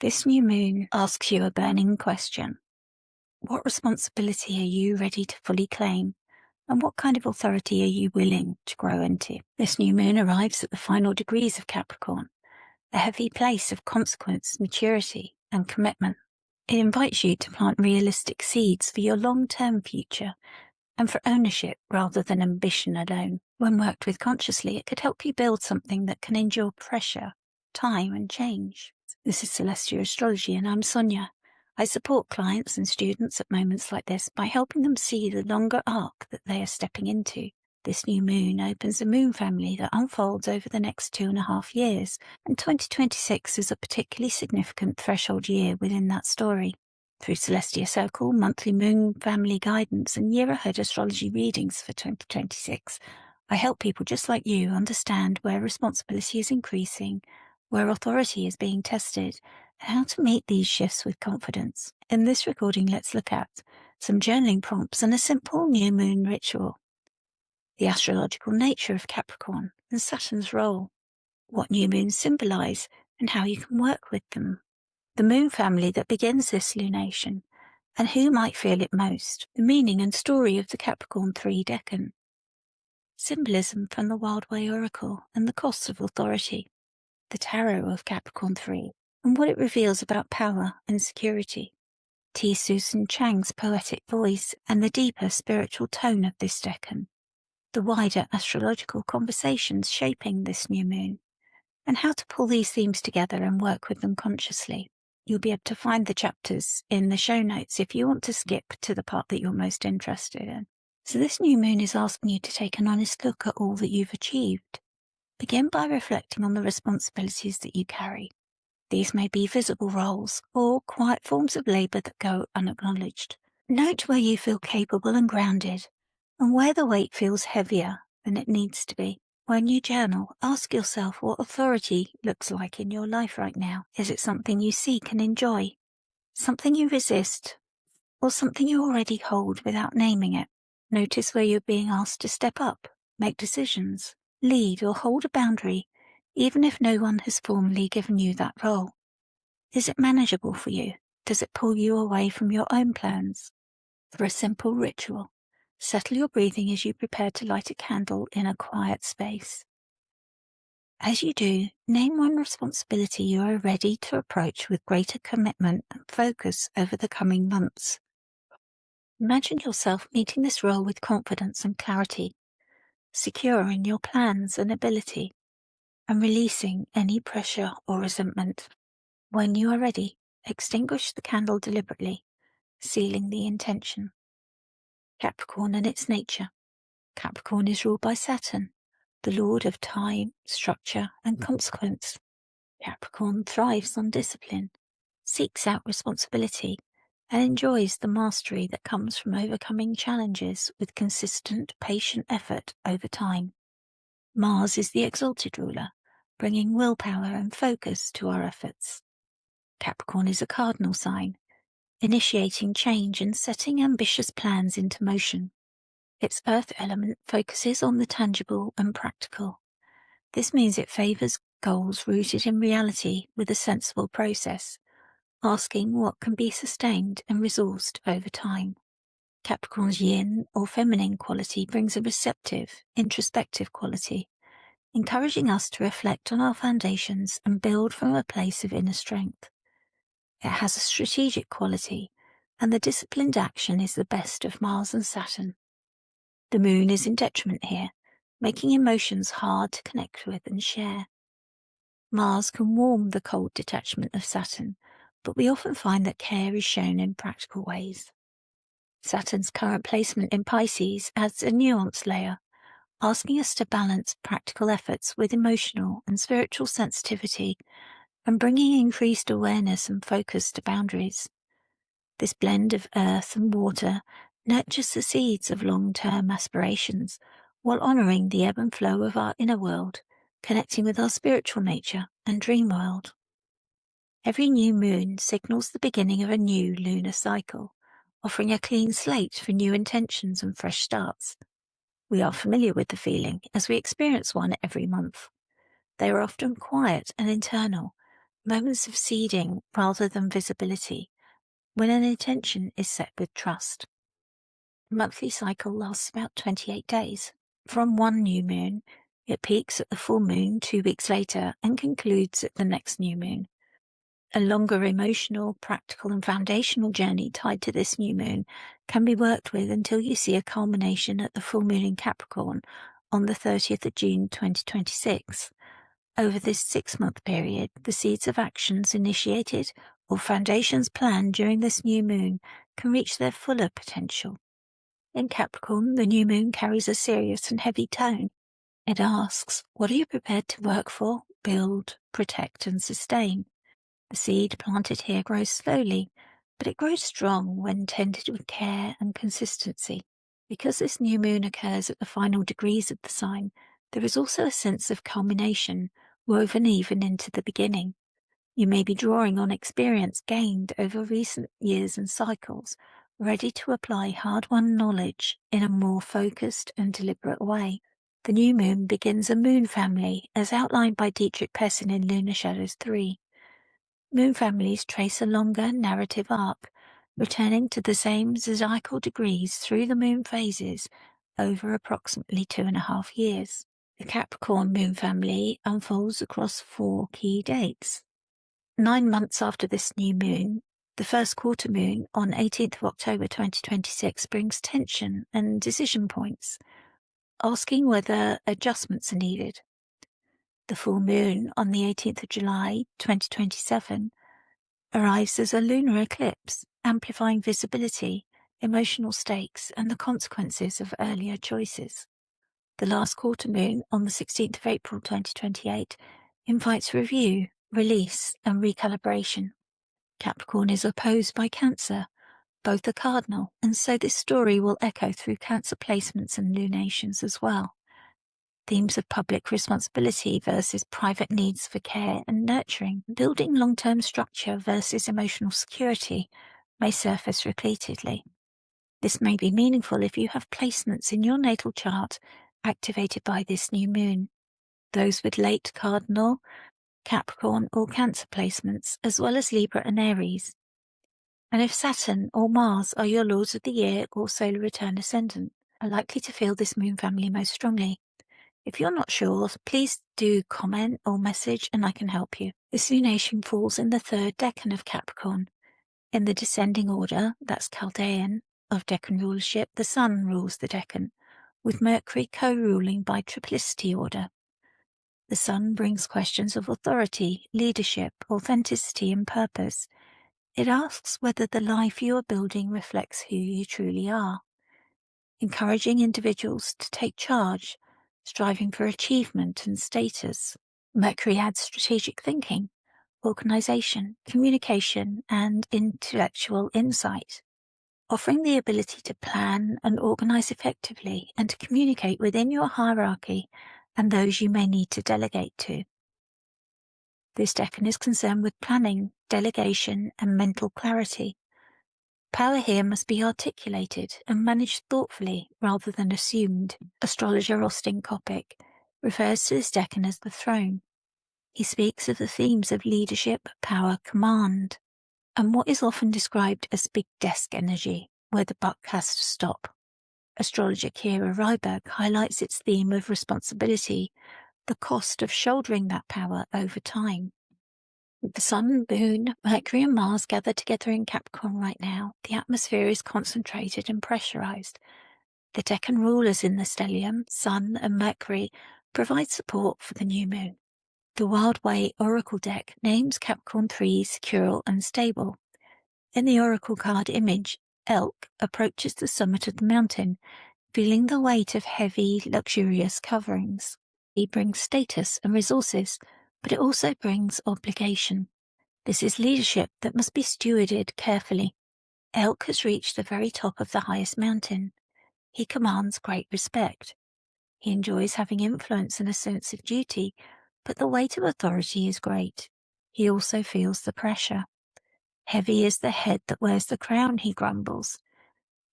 This new moon asks you a burning question. What responsibility are you ready to fully claim? And what kind of authority are you willing to grow into? This new moon arrives at the final degrees of Capricorn, a heavy place of consequence, maturity, and commitment. It invites you to plant realistic seeds for your long-term future and for ownership rather than ambition alone. When worked with consciously, it could help you build something that can endure pressure, time, and change. This is Celestia Astrology, and I'm Sonia. I support clients and students at moments like this by helping them see the longer arc that they are stepping into. This new moon opens a moon family that unfolds over the next 2.5 years, and 2026 is a particularly significant threshold year within that story. Through Celestia Circle, monthly moon family guidance, and year-ahead astrology readings for 2026, I help people just like you understand where responsibility is increasing, where authority is being tested, and how to meet these shifts with confidence. In this recording, let's look at some journaling prompts and a simple new moon ritual. The astrological nature of Capricorn and Saturn's role, what new moons symbolize, and how you can work with them. The moon family that begins this lunation, and who might feel it most. The meaning and story of the Capricorn 3 decan. Symbolism from the Wild Way Oracle and the costs of authority. The tarot of Capricorn 3 and what it reveals about power and security. T. Susan Chang's poetic voice and the deeper spiritual tone of this decan. The wider astrological conversations shaping this new moon, and how to pull these themes together and work with them consciously. You'll be able to find the chapters in the show notes if you want to skip to the part that you're most interested in. So this new moon is asking you to take an honest look at all that you've achieved. Begin by reflecting on the responsibilities that you carry. These may be visible roles or quiet forms of labour that go unacknowledged. Note where you feel capable and grounded, and where the weight feels heavier than it needs to be. When you journal, ask yourself what authority looks like in your life right now. Is it something you seek and enjoy? Something you resist? Or something you already hold without naming it? Notice where you're being asked to step up, make decisions, lead or hold a boundary, even if no one has formally given you that role. Is it manageable for you? Does it pull you away from your own plans? For a simple ritual, settle your breathing as you prepare to light a candle in a quiet space. As you do, name one responsibility you are ready to approach with greater commitment and focus over the coming months. Imagine yourself meeting this role with confidence and clarity, secure in your plans and ability, and releasing any pressure or resentment. When you are ready, extinguish the candle deliberately, sealing the intention. Capricorn and its nature. Capricorn is ruled by Saturn, the lord of time, structure, and consequence. Capricorn thrives on discipline, seeks out responsibility, and enjoys the mastery that comes from overcoming challenges with consistent, patient effort over time. Mars is the exalted ruler, bringing willpower and focus to our efforts. Capricorn is a cardinal sign, initiating change and setting ambitious plans into motion. Its earth element focuses on the tangible and practical. This means it favours goals rooted in reality with a sensible process, asking what can be sustained and resourced over time. Capricorn's yin or feminine quality brings a receptive, introspective quality, encouraging us to reflect on our foundations and build from a place of inner strength. It has a strategic quality, and the disciplined action is the best of Mars and Saturn. The moon is in detriment here, making emotions hard to connect with and share. Mars can warm the cold detachment of Saturn, but we often find that care is shown in practical ways. Saturn's current placement in Pisces adds a nuanced layer, asking us to balance practical efforts with emotional and spiritual sensitivity and bringing increased awareness and focus to boundaries. This blend of earth and water nurtures the seeds of long-term aspirations while honouring the ebb and flow of our inner world, connecting with our spiritual nature and dream world. Every new moon signals the beginning of a new lunar cycle, offering a clean slate for new intentions and fresh starts. We are familiar with the feeling as we experience one every month. They are often quiet and internal, moments of seeding rather than visibility, when an intention is set with trust. The monthly cycle lasts about 28 days. From one new moon, it peaks at the full moon 2 weeks later and concludes at the next new moon. A longer emotional, practical, and foundational journey tied to this new moon can be worked with until you see a culmination at the full moon in Capricorn on the 30th of June 2026. Over this 6-month period, the seeds of actions initiated or foundations planned during this new moon can reach their fuller potential. In Capricorn, the new moon carries a serious and heavy tone. It asks, what are you prepared to work for, build, protect, and sustain? The seed planted here grows slowly, but it grows strong when tended with care and consistency. Because this new moon occurs at the final degrees of the sign, there is also a sense of culmination woven even into the beginning. You may be drawing on experience gained over recent years and cycles, ready to apply hard-won knowledge in a more focused and deliberate way. The new moon begins a moon family, as outlined by Dietrich Pessin in Lunar Shadows 3. Moon families trace a longer narrative arc, returning to the same zodiacal degrees through the moon phases over approximately 2.5 years. The Capricorn moon family unfolds across 4 key dates. 9 months after this new moon, the first quarter moon on 18th of October 2026 brings tension and decision points, asking whether adjustments are needed. The full moon on the 18th of July 2027 arrives as a lunar eclipse, amplifying visibility, emotional stakes, and the consequences of earlier choices. The last quarter moon on the 16th of April 2028 invites review, release, and recalibration. Capricorn is opposed by Cancer, both are cardinal, and so this story will echo through Cancer placements and lunations as well. Themes of public responsibility versus private needs for care and nurturing, building long-term structure versus emotional security may surface repeatedly. This may be meaningful if you have placements in your natal chart activated by this new moon. Those with late cardinal, Capricorn or Cancer placements, as well as Libra and Aries. And if Saturn or Mars are your lords of the year or solar return ascendant, are likely to feel this moon family most strongly. If you're not sure, please do comment or message and I can help you. This lunation falls in the 3rd decan of Capricorn. In the descending order, that's Chaldean, of decan rulership, the Sun rules the decan, with Mercury co-ruling by triplicity order. The Sun brings questions of authority, leadership, authenticity, and purpose. It asks whether the life you are building reflects who you truly are, encouraging individuals to take charge, striving for achievement and status. Mercury adds strategic thinking, organization, communication, and intellectual insight, offering the ability to plan and organize effectively and to communicate within your hierarchy and those you may need to delegate to. This decan is concerned with planning, delegation, and mental clarity. Power here must be articulated and managed thoughtfully rather than assumed. Astrologer Austin Coppock refers to this decan as the throne. He speaks of the themes of leadership, power, command, and what is often described as big desk energy, where the buck has to stop. Astrologer Kira Ryberg highlights its theme of responsibility, the cost of shouldering that power over time. With the Sun, Moon, Mercury and Mars gathered together in Capricorn right now, the atmosphere is concentrated and pressurized. The decan rulers in the stellium, Sun and Mercury, provide support for the new moon. The Wild Way Oracle deck names Capricorn 3 secure and stable. In the Oracle card image, Elk approaches the summit of the mountain, feeling the weight of heavy, luxurious coverings. He brings status and resources, but it also brings obligation. This is leadership that must be stewarded carefully. Elk has reached the very top of the highest mountain. He commands great respect. He enjoys having influence and a sense of duty, but the weight of authority is great. He also feels the pressure. Heavy is the head that wears the crown, he grumbles.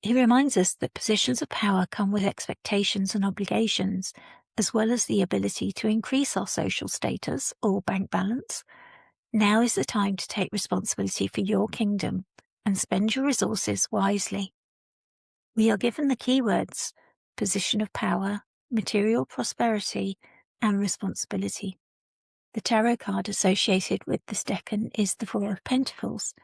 He reminds us that positions of power come with expectations and obligations, as well as the ability to increase our social status or bank balance. Now is the time to take responsibility for your kingdom and spend your resources wisely. We are given the keywords: position of power, material prosperity, and responsibility. The tarot card associated with this decan is the Four of Pentacles.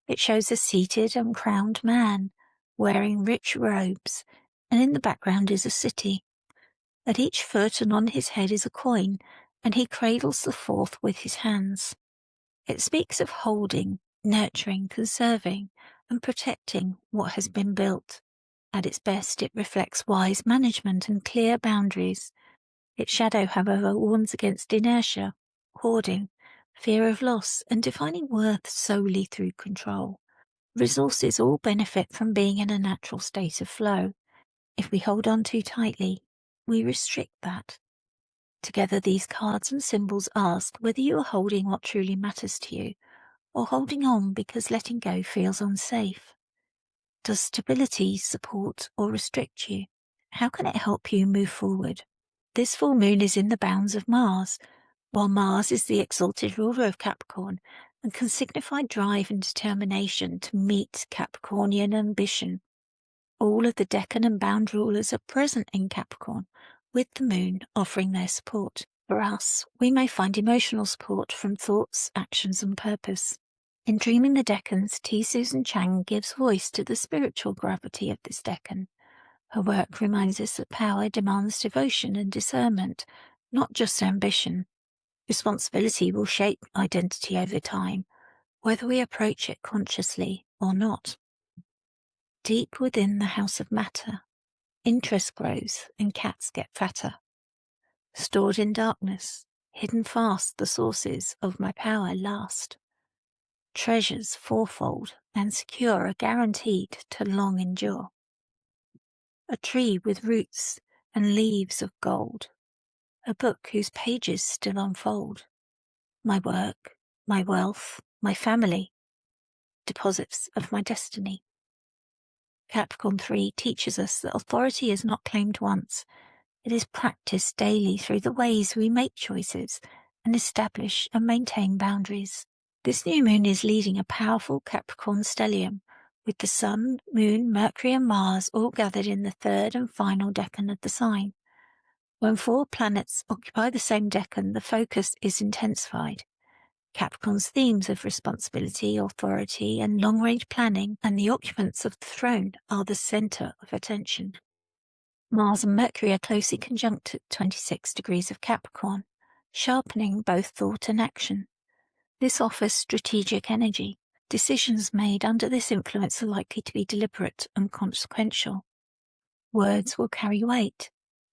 It shows a seated and crowned man wearing rich robes, and in the background is a city. At each foot and on his head is a coin, and he cradles the fourth with his hands. It speaks of holding, nurturing, conserving, and protecting what has been built. At its best, it reflects wise management and clear boundaries. Its shadow, however, warns against inertia, hoarding, fear of loss, and defining worth solely through control. Resources all benefit from being in a natural state of flow. If we hold on too tightly, we restrict that. Together, these cards and symbols ask whether you are holding what truly matters to you, or holding on because letting go feels unsafe. Does stability support or restrict you? How can it help you move forward? This full moon is in the bounds of Mars, while Mars is the exalted ruler of Capricorn and can signify drive and determination to meet Capricornian ambition. All of the decan and bound rulers are present in Capricorn, with the moon offering their support. For us, we may find emotional support from thoughts, actions, and purpose. In Dreaming the Decans, T. Susan Chang gives voice to the spiritual gravity of this decan. Her work reminds us that power demands devotion and discernment, not just ambition. Responsibility will shape identity over time, whether we approach it consciously or not. Deep within the house of matter, interest grows and cats get fatter. Stored in darkness, hidden fast, the sources of my power last. Treasures fourfold and secure are guaranteed to long endure. A tree with roots and leaves of gold, a book whose pages still unfold. My work, my wealth, my family, deposits of my destiny. Capricorn 3 teaches us that authority is not claimed once. It is practiced daily through the ways we make choices and establish and maintain boundaries. This new moon is leading a powerful Capricorn stellium, with the Sun, Moon, Mercury and Mars all gathered in the third and final decan of the sign. When four planets occupy the same decan, the focus is intensified. Capricorn's themes of responsibility, authority, and long-range planning, and the occupants of the throne are the center of attention. Mars and Mercury are closely conjunct at 26 degrees of Capricorn, sharpening both thought and action. This offers strategic energy. Decisions made under this influence are likely to be deliberate and consequential. Words will carry weight.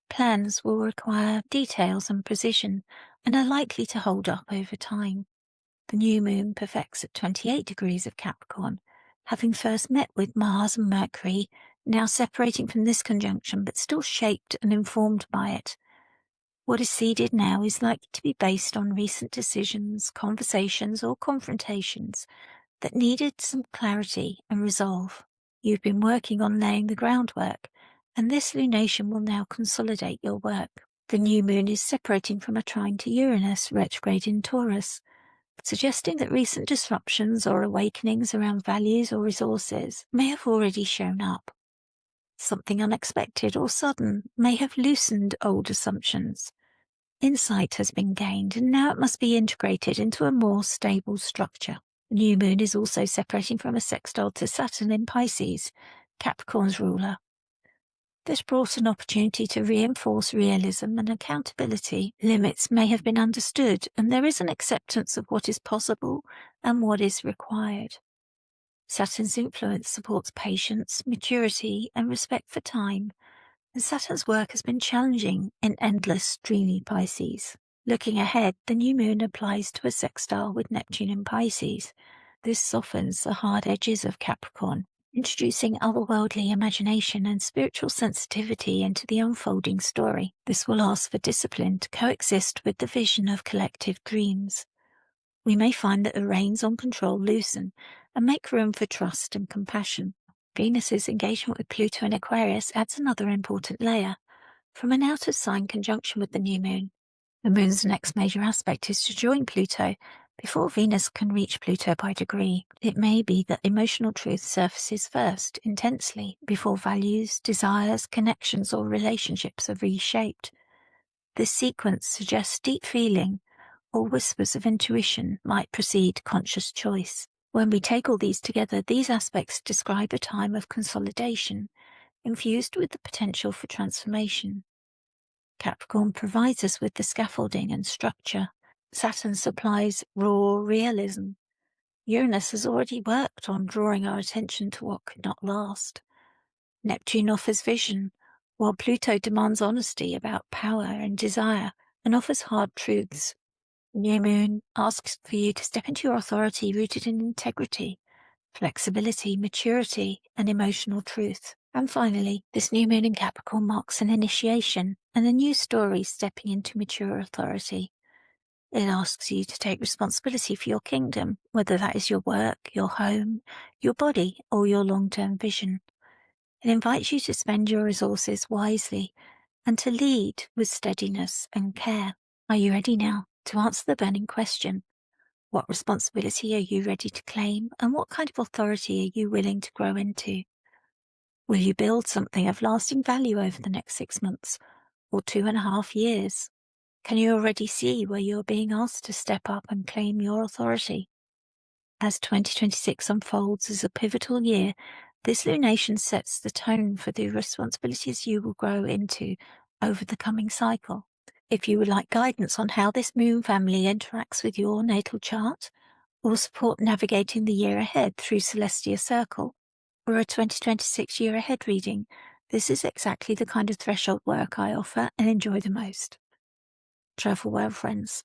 Plans will require details and precision, and are likely to hold up over time. The new moon perfects at 28 degrees of Capricorn, having first met with Mars and Mercury, now separating from this conjunction but still shaped and informed by it. What is seeded now is likely to be based on recent decisions, conversations, or confrontations that needed some clarity and resolve. You've been working on laying the groundwork, and this lunation will now consolidate your work. The new moon is separating from a trine to Uranus retrograde in Taurus, suggesting that recent disruptions or awakenings around values or resources may have already shown up. Something unexpected or sudden may have loosened old assumptions. Insight has been gained, and now it must be integrated into a more stable structure. The new moon is also separating from a sextile to Saturn in Pisces, Capricorn's ruler. This brought an opportunity to reinforce realism and accountability. Limits may have been understood, and there is an acceptance of what is possible and what is required. Saturn's influence supports patience, maturity, and respect for time, and Saturn's work has been challenging in endless, dreamy Pisces. Looking ahead, the new moon applies to a sextile with Neptune in Pisces. This softens the hard edges of Capricorn, introducing otherworldly imagination and spiritual sensitivity into the unfolding story. This will ask for discipline to coexist with the vision of collective dreams. We may find that the reins on control loosen and make room for trust and compassion. Venus's engagement with Pluto in Aquarius adds another important layer. From an out-of-sign conjunction with the new moon, the moon's next major aspect is to join Pluto Before Venus can reach Pluto by degree, it may be that emotional truth surfaces first, intensely, before values, desires, connections, or relationships are reshaped. This sequence suggests deep feeling, or whispers of intuition might precede conscious choice. When we take all these together, these aspects describe a time of consolidation, infused with the potential for transformation. Capricorn provides us with the scaffolding and structure. Saturn supplies raw realism. Uranus has already worked on drawing our attention to what could not last. Neptune offers vision, while Pluto demands honesty about power and desire and offers hard truths. New Moon asks for you to step into your authority rooted in integrity, flexibility, maturity, and emotional truth. And finally, this new moon in Capricorn marks an initiation and a new story stepping into mature authority. It asks you to take responsibility for your kingdom, whether that is your work, your home, your body, or your long-term vision. It invites you to spend your resources wisely and to lead with steadiness and care. Are you ready now to answer the burning question? What responsibility are you ready to claim, and what kind of authority are you willing to grow into? Will you build something of lasting value over the next 6 months or 2.5 years? Can you already see where you're being asked to step up and claim your authority? As 2026 unfolds as a pivotal year, this lunation sets the tone for the responsibilities you will grow into over the coming cycle. If you would like guidance on how this moon family interacts with your natal chart, or support navigating the year ahead through Celestia Circle, or a 2026 year ahead reading, this is exactly the kind of threshold work I offer and enjoy the most. Travel well, friends.